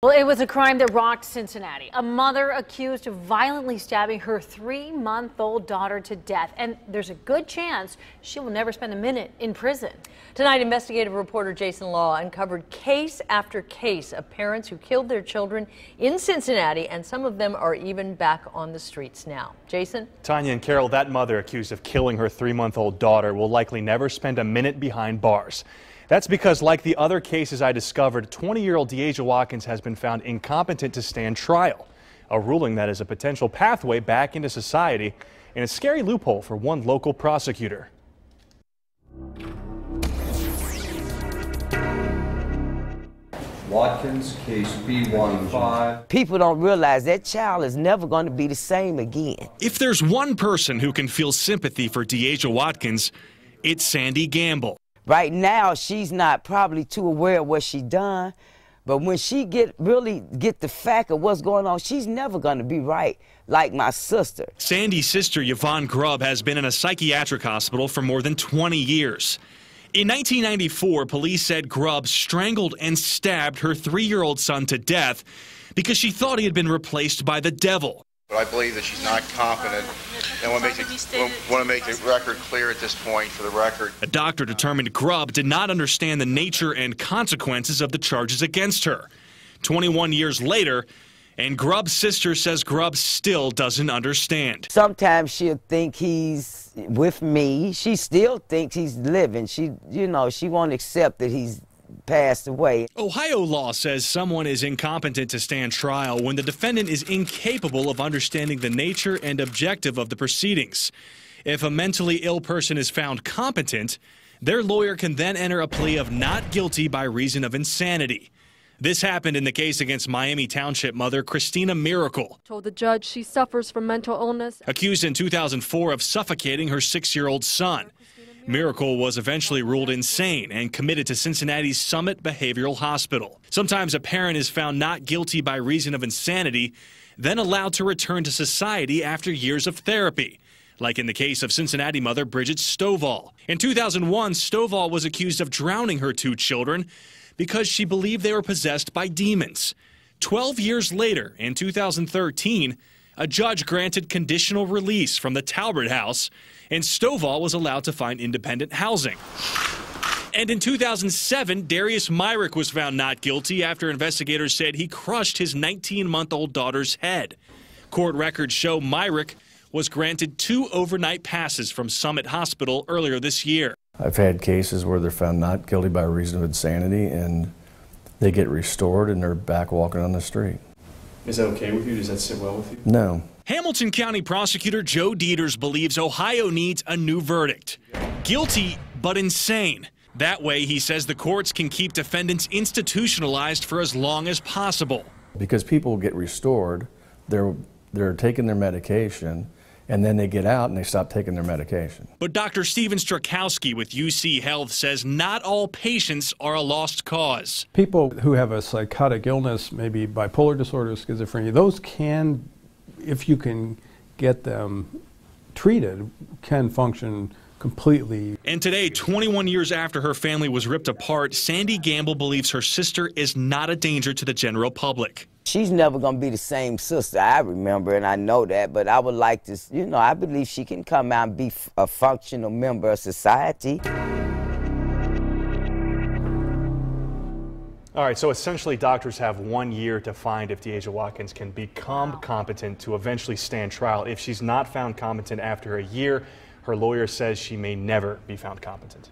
Well, it was a crime that rocked Cincinnati. A mother accused of violently stabbing her 3-month-old daughter to death. And there's a good chance she will never spend a minute in prison. Tonight, investigative reporter Jason Law uncovered case after case of parents who killed their children in Cincinnati, and some of them are even back on the streets now. Jason? Tanya and Carol, that mother accused of killing her 3-month-old daughter will likely never spend a minute behind bars. That's because, like the other cases I discovered, 20-year-old Deasia Watkins has been found incompetent to stand trial, a ruling that is a potential pathway back into society and a scary loophole for one local prosecutor. Watkins, case B15. People don't realize that child is never going to be the same again. If there's one person who can feel sympathy for Deasia Watkins, it's Sandy Gamble. Right now, she's not probably too aware of what she done, but when she really get the fact of what's going on, she's never going to be right like my sister. Sandy's sister, Yvonne Grubb, has been in a psychiatric hospital for more than 20 years. In 1994, police said Grubb strangled and stabbed her 3-year-old son to death because she thought he had been replaced by the devil. But I believe that she's not competent, and want to make the record clear at this point for the record. A doctor determined Grubb did not understand the nature and consequences of the charges against her. 21 years later, and Grubb's sister says Grubb still doesn't understand. Sometimes she'll think he's with me. She still thinks he's living. She won't accept that he's passed away. Ohio law says someone is incompetent to stand trial when the defendant is incapable of understanding the nature and objective of the proceedings. If a mentally ill person is found competent, their lawyer can then enter a plea of not guilty by reason of insanity. This happened in the case against Miami Township mother Christina Miracle. Told the judge she suffers from mental illness. Accused in 2004 of suffocating her 6-year-old son. Miracle was eventually ruled insane and committed to Cincinnati's Summit Behavioral Hospital. Sometimes a parent is found not guilty by reason of insanity, then allowed to return to society after years of therapy, like in the case of Cincinnati mother Bridget Stovall. In 2001, Stovall was accused of drowning her 2 children because she believed they were possessed by demons. 12 years later, in 2013, a judge granted conditional release from the Talbert House, and Stovall was allowed to find independent housing. And in 2007, Darius Myrick was found not guilty after investigators said he crushed his 19-month-old daughter's head. Court records show Myrick was granted 2 overnight passes from Summit Hospital earlier this year. I've had cases where they're found not guilty by reason of insanity, and they get restored and they're back walking on the street. Is that okay with you? Does that sit well with you? No. Hamilton County Prosecutor Joe Deters believes Ohio needs a new verdict. Guilty, but insane. That way, he says, the courts can keep defendants institutionalized for as long as possible. Because people get restored, they're taking their medication, and then they get out and they stop taking their medication. But Dr. Steven Strakowski with UC Health says not all patients are a lost cause. People who have a psychotic illness, maybe bipolar disorder, schizophrenia, those can, if you can get them treated, can function completely. And today, 21 years after her family was ripped apart, Sandy Gamble believes her sister is not a danger to the general public. She's never going to be the same sister I remember, and I know that, but I would like to, I believe she can come out and be a functional member of society. All right, so essentially doctors have 1 year to find if Deasia Watkins can become competent to eventually stand trial. If she's not found competent after a year, her lawyer says she may never be found competent.